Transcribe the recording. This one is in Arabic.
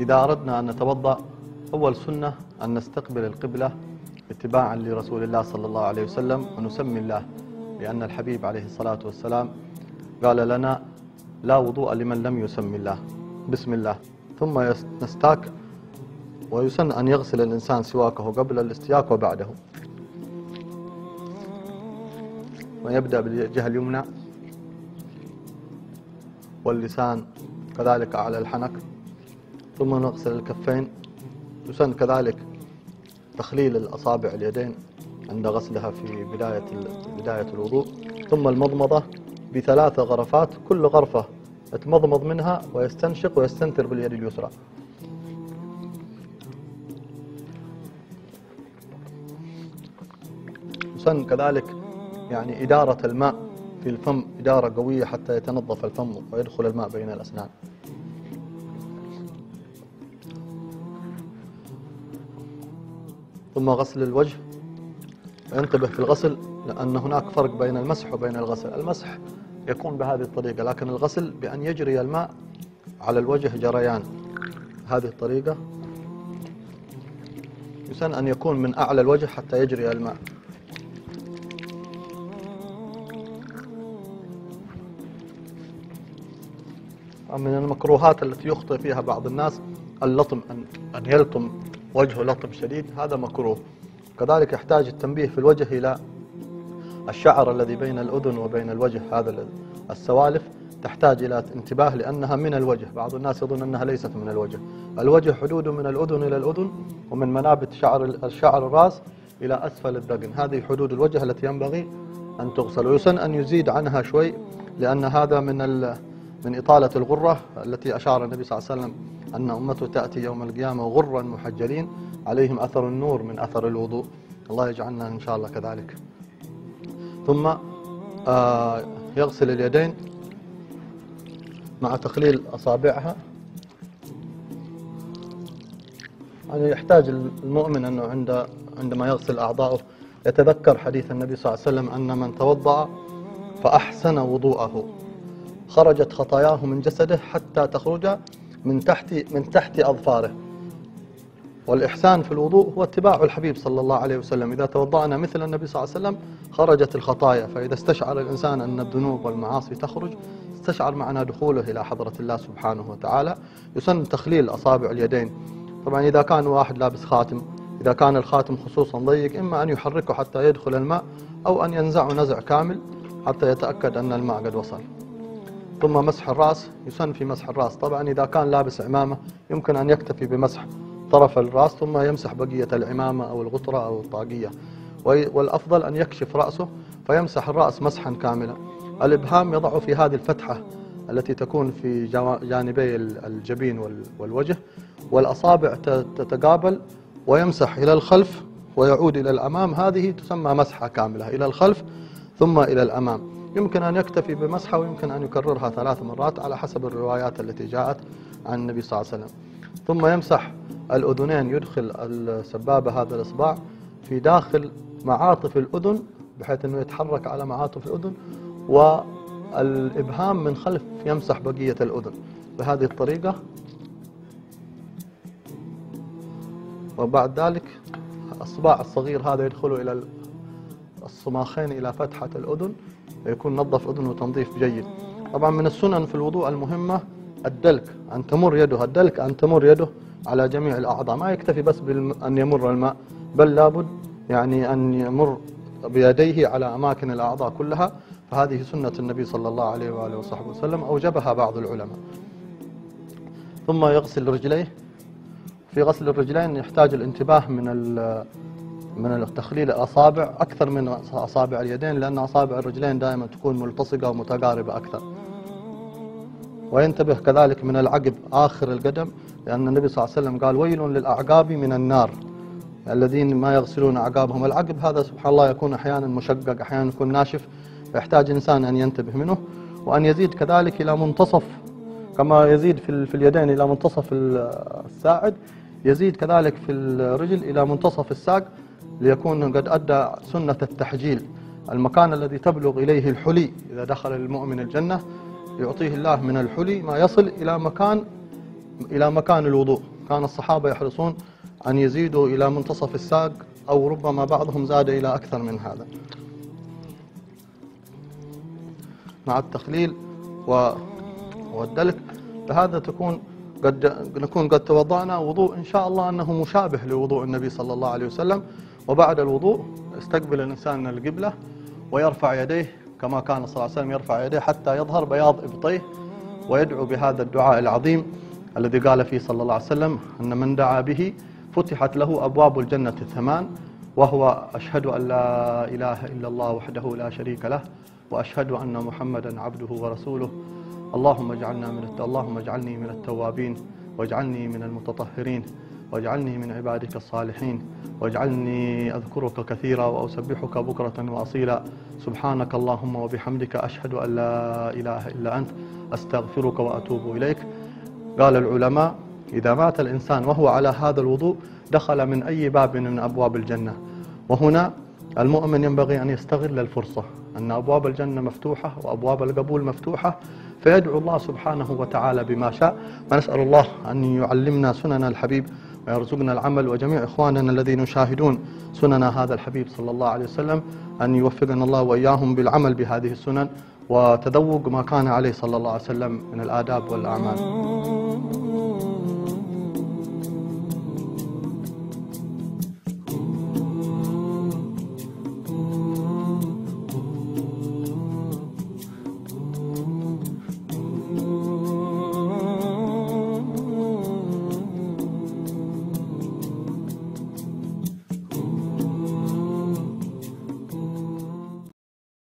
إذا أردنا أن نتوضأ أول سنة أن نستقبل القبلة اتباعا لرسول الله صلى الله عليه وسلم ونسمي الله، لأن الحبيب عليه الصلاة والسلام قال لنا لا وضوء لمن لم يسمي الله بسم الله. ثم نستاك، ويسن أن يغسل الإنسان سواكه قبل الاستياك وبعده، ويبدأ بالجهة اليمنى واللسان كذلك على الحنك، ثم نغسل الكفين. يسن كذلك تخليل الأصابع اليدين عند غسلها في بداية الوضوء، ثم المضمضة ب3 غرفات، كل غرفة يتمضمض منها ويستنشق ويستنثر باليد اليسرى. يسن كذلك يعني إدارة الماء في الفم إدارة قوية حتى يتنظف الفم ويدخل الماء بين الأسنان. ثم غسل الوجه، وينتبه في الغسل لأن هناك فرق بين المسح وبين الغسل. المسح يكون بهذه الطريقة، لكن الغسل بأن يجري الماء على الوجه جريان هذه الطريقة. يسن أن يكون من أعلى الوجه حتى يجري الماء. من المكروهات التي يخطئ فيها بعض الناس اللطم، أن يلطم وجهه لطم شديد، هذا مكروه. كذلك يحتاج التنبيه في الوجه إلى الشعر الذي بين الأذن وبين الوجه، هذا السوالف تحتاج إلى انتباه لأنها من الوجه. بعض الناس يظن أنها ليست من الوجه. الوجه حدود من الأذن إلى الأذن، ومن منابت الشعر الرأس إلى أسفل الذقن، هذه حدود الوجه التي ينبغي أن تغسل. ويسن أن يزيد عنها شوي، لأن هذا من إطالة الغرة التي أشار النبي صلى الله عليه وسلم أن أمته تأتي يوم القيامة غرا محجلين عليهم أثر النور من أثر الوضوء. الله يجعلنا إن شاء الله كذلك. ثم يغسل اليدين مع تخليل أصابعها. يعني يحتاج المؤمن أنه عندما يغسل أعضاءه يتذكر حديث النبي صلى الله عليه وسلم أن من توضأ فأحسن وضوءه خرجت خطاياه من جسده حتى تخرج من تحت أظفاره. والإحسان في الوضوء هو اتباع الحبيب صلى الله عليه وسلم. إذا توضأنا مثل النبي صلى الله عليه وسلم خرجت الخطايا. فإذا استشعر الإنسان أن الذنوب والمعاصي تخرج، استشعر معنى دخوله إلى حضرة الله سبحانه وتعالى. يسن تخليل أصابع اليدين. طبعا إذا كان واحد لابس خاتم، إذا كان الخاتم خصوصا ضيق، إما أن يحركه حتى يدخل الماء، أو أن ينزعه نزع كامل حتى يتأكد أن الماء قد وصل. ثم مسح الرأس. يسن في مسح الرأس طبعا إذا كان لابس عمامة يمكن أن يكتفي بمسح طرف الرأس، ثم يمسح بقية العمامة أو الغطرة أو الطاقية، والأفضل أن يكشف رأسه فيمسح الرأس مسحا كاملا. الإبهام يضع في هذه الفتحة التي تكون في جانبي الجبين والوجه، والأصابع تتقابل، ويمسح إلى الخلف ويعود إلى الأمام. هذه تسمى مسحة كاملة، إلى الخلف ثم إلى الأمام. يمكن أن يكتفي بمسحة، ويمكن أن يكررها 3 مرات على حسب الروايات التي جاءت عن النبي صلى الله عليه وسلم. ثم يمسح الأذنين، يدخل السبابة هذا الإصبع في داخل معاطف الأذن بحيث أنه يتحرك على معاطف الأذن، والإبهام من خلف يمسح بقية الأذن بهذه الطريقة. وبعد ذلك الصباع الصغير هذا يدخل إلى الصماخين إلى فتحة الأذن، ويكون نظف أذنه تنظيف جيد. طبعا من السنن في الوضوء المهمة الدلك، أن تمر يده على جميع الأعضاء. ما يكتفي بس أن يمر الماء، بل لابد يعني أن يمر بيديه على أماكن الأعضاء كلها. فهذه سنة النبي صلى الله عليه وآله وصحبه وسلم أوجبها بعض العلماء. ثم يغسل رجليه. في غسل الرجلين يحتاج الانتباه من تخليل الأصابع أكثر من أصابع اليدين، لأن أصابع الرجلين دائما تكون ملتصقة ومتقاربة أكثر. وينتبه كذلك من العقب آخر القدم، لأن النبي صلى الله عليه وسلم قال ويل للأعقاب من النار، الذين ما يغسلون أعقابهم. العقب هذا سبحان الله يكون أحيانا مشقق، أحيانا يكون ناشف، فيحتاج الإنسان أن ينتبه منه. وأن يزيد كذلك إلى منتصف، كما يزيد في اليدين إلى منتصف الساعد، يزيد كذلك في الرجل إلى منتصف الساق، ليكون قد أدى سنة التحجيل. المكان الذي تبلغ إليه الحلي إذا دخل المؤمن الجنة يعطيه الله من الحلي ما يصل إلى مكان الوضوء. كان الصحابة يحرصون أن يزيدوا إلى منتصف الساق، أو ربما بعضهم زاد إلى أكثر من هذا مع التخليل والدلك. بهذا نكون قد توضأنا وضوء إن شاء الله أنه مشابه لوضوء النبي صلى الله عليه وسلم. وبعد الوضوء يستقبل الإنسان القبلة ويرفع يديه كما كان صلى الله عليه وسلم يرفع يديه حتى يظهر بياض إبطيه، ويدعو بهذا الدعاء العظيم الذي قال فيه صلى الله عليه وسلم أن من دعا به فتحت له أبواب الجنة الثمان، وهو أشهد أن لا إله إلا الله وحده لا شريك له، وأشهد أن محمدا عبده ورسوله. اللهم اجعلني من التوابين، واجعلني من المتطهرين، واجعلني من عبادك الصالحين، واجعلني أذكرك كثيرا وأسبحك بكرة وأصيلا. سبحانك اللهم وبحمدك، أشهد أن لا إله إلا أنت، أستغفرك وأتوب إليك. قال العلماء إذا مات الإنسان وهو على هذا الوضوء دخل من أي باب من أبواب الجنة. وهنا المؤمن ينبغي أن يستغل الفرصة أن أبواب الجنة مفتوحة وأبواب القبول مفتوحة، فيدعو الله سبحانه وتعالى بما شاء. ونسأل الله أن يعلمنا سنن الحبيب ويرزقنا العمل، وجميع إخواننا الذين يشاهدون سنن هذا الحبيب صلى الله عليه وسلم أن يوفقنا الله وإياهم بالعمل بهذه السنن وتذوق ما كان عليه صلى الله عليه وسلم من الآداب والأعمال.